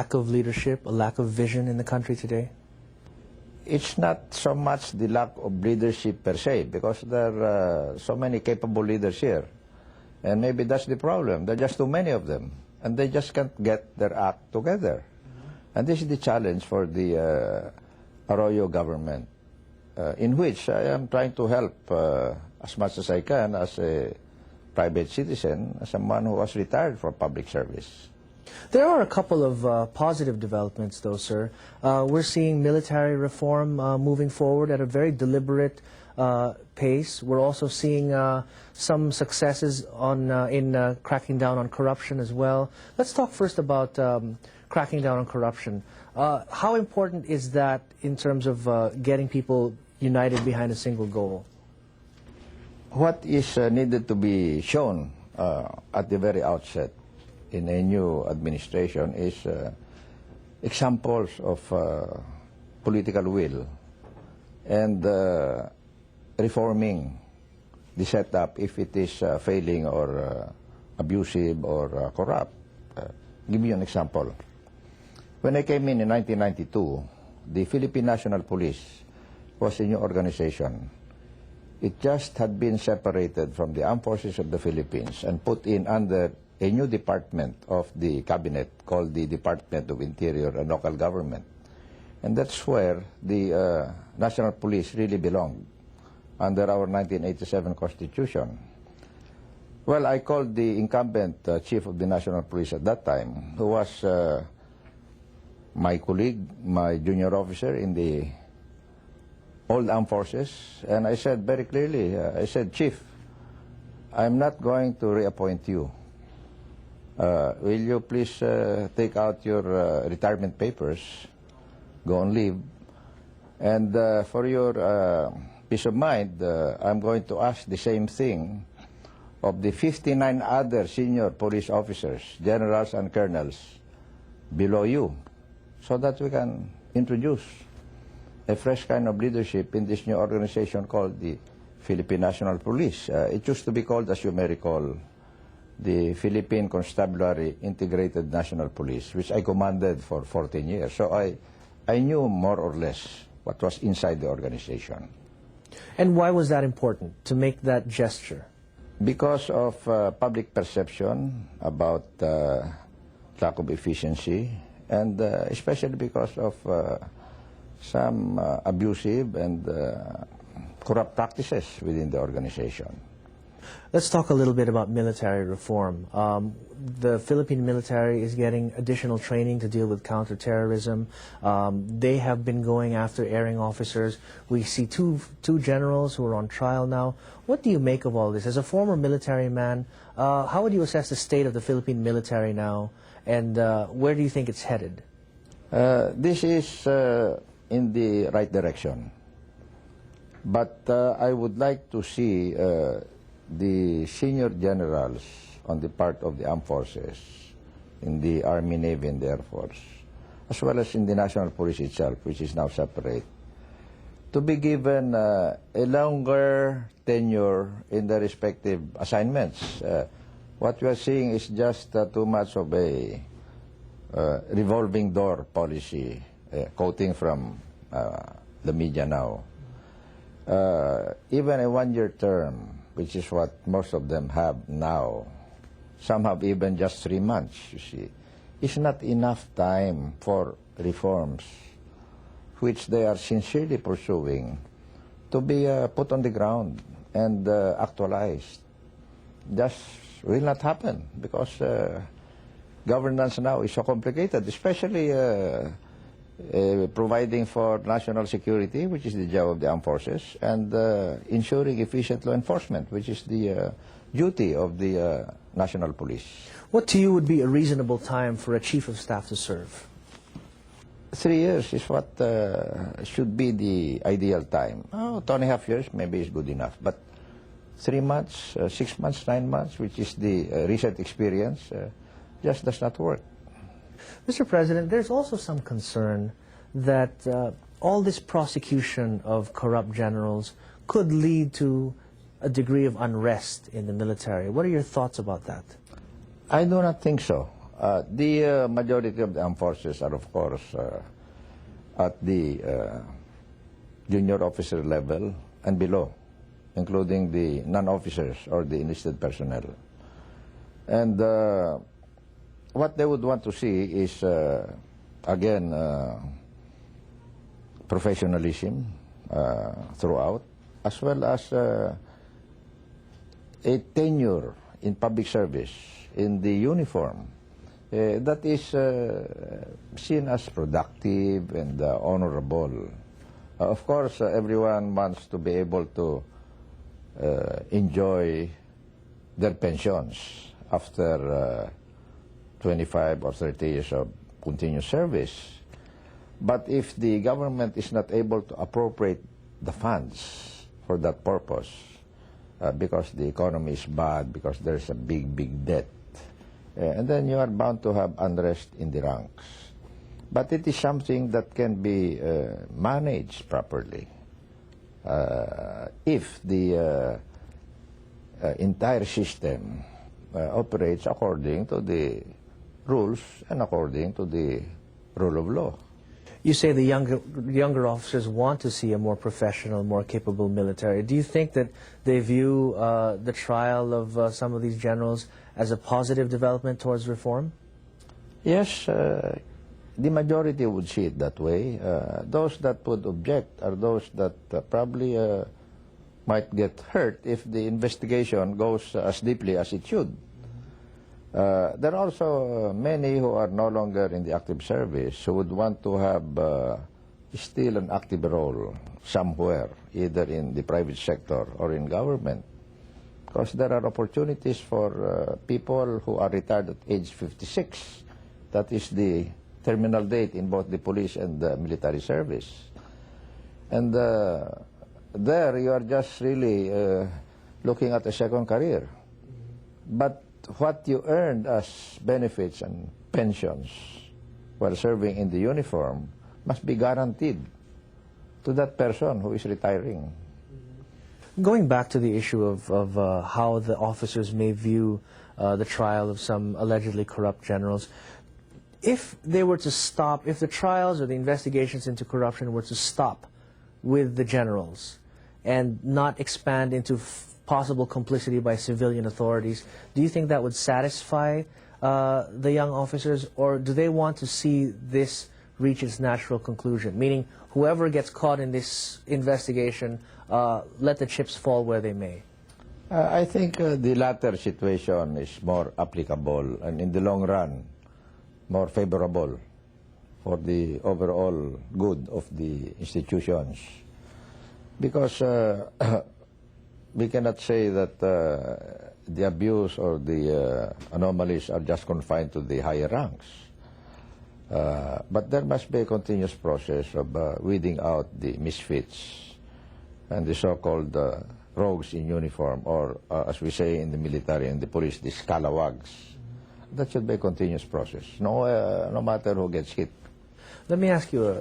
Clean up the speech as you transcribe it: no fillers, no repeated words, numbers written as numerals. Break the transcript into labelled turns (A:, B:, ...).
A: lack of leadership, a lack of vision in the country today?
B: It's not so much the lack of leadership per se, because there are so many capable leaders here. And maybe that's the problem. There are just too many of them. And they just can't get their act together. And this is the challenge for the Arroyo government, in which I am trying to help as much as I can as a private citizen, as someone who was retired from public service.
A: There are a couple of positive developments, though, sir. We're seeing military reform moving forward at a very deliberate pace. We're also seeing some successes in cracking down on corruption as well. Let's talk first about cracking down on corruption. How important is that in terms of getting people united behind a single goal?
B: What is needed to be shown at the very outset in a new administration is examples of political will and reforming the setup if it is failing or abusive or corrupt. Give you an example. When I came in 1992, the Philippine National Police was a new organization. It just had been separated from the armed forces of the Philippines and put in under a new department of the cabinet called the Department of Interior and Local Government. And that's where the National Police really belonged under our 1987 Constitution. Well, I called the incumbent chief of the National Police at that time, who was my colleague, my junior officer in the old armed forces, and I said very clearly, I said, Chief, I'm not going to reappoint you. Will you please take out your retirement papers, go on leave, and for your peace of mind, I'm going to ask the same thing of the 59 other senior police officers, generals and colonels below you, so that we can introduce a fresh kind of leadership in this new organization called the Philippine National Police. It used to be called, as you may recall, the Philippine Constabulary Integrated National Police, which I commanded for 14 years. So I knew more or less what was inside the organization.
A: And why was that important, to make that gesture?
B: Because of public perception about lack of efficiency, and especially because of some abusive and corrupt practices within the organization.
A: Let's talk a little bit about military reform. The Philippine military is getting additional training to deal with counterterrorism. They have been going after erring officers. We see two generals who are on trial now. What do you make of all this? As a former military man, how would you assess the state of the Philippine military now, and where do you think it's headed?
B: This is in the right direction. But I would like to see the senior generals on the part of the armed forces, in the Army, Navy, and the Air Force, as well as in the National Police itself, which is now separate, to be given a longer tenure in the respective assignments. What we are seeing is just too much of a revolving door policy, quoting from the media now. Even a one-year term, which is what most of them have now, some have even just 3 months, you see, is not enough time for reforms which they are sincerely pursuing to be put on the ground and actualized. Just will not happen because governance now is so complicated, especially providing for national security, which is the job of the armed forces, and ensuring efficient law enforcement, which is the duty of the national police.
A: What to you would be a reasonable time for a chief of staff to serve?
B: 3 years is what should be the ideal time. 2.5 years maybe is good enough, but 3 months, 6 months, 9 months, which is the recent experience, just does not work.
A: Mr. President, there's also some concern that all this prosecution of corrupt generals could lead to a degree of unrest in the military. What are your thoughts about that?
B: I do not think so. The majority of the armed forces are, of course, at the junior officer level and below, including the non-officers or the enlisted personnel. And what they would want to see is, again, professionalism throughout, as well as a tenure in public service, in the uniform, that is seen as productive and honorable. Of course, everyone wants to be able to enjoy their pensions after 25 or 30 years of continuous service. But if the government is not able to appropriate the funds for that purpose, because the economy is bad, because there's a big, big debt, and then you are bound to have unrest in the ranks. But it is something that can be managed properly if the entire system operates according to the rules and according to the rule of law.
A: You say the younger officers want to see a more professional, more capable military. Do you think that they view the trial of some of these generals as a positive development towards reform?
B: Yes, the majority would see it that way. Those that would object are those that probably might get hurt if the investigation goes as deeply as it should. There are also many who are no longer in the active service who would want to have still an active role somewhere, either in the private sector or in government. Because there are opportunities for people who are retired at age 56. That is the terminal date in both the police and the military service. And there you are just really looking at a second career. But what you earned as benefits and pensions while serving in the uniform must be guaranteed to that person who is retiring.
A: Going back to the issue of how the officers may view the trial of some allegedly corrupt generals, if they were to stop, if the trials or the investigations into corruption were to stop with the generals and not expand into possible complicity by civilian authorities, do you think that would satisfy the young officers, or do they want to see this reach its natural conclusion, meaning whoever gets caught in this investigation, let the chips fall where they may?
B: I think the latter situation is more applicable and in the long run more favorable for the overall good of the institutions. Because we cannot say that the abuse or the anomalies are just confined to the higher ranks. But there must be a continuous process of weeding out the misfits and the so-called rogues in uniform, or as we say in the military and the police, the scalawags. That should be a continuous process, no matter who gets hit.
A: Let me ask you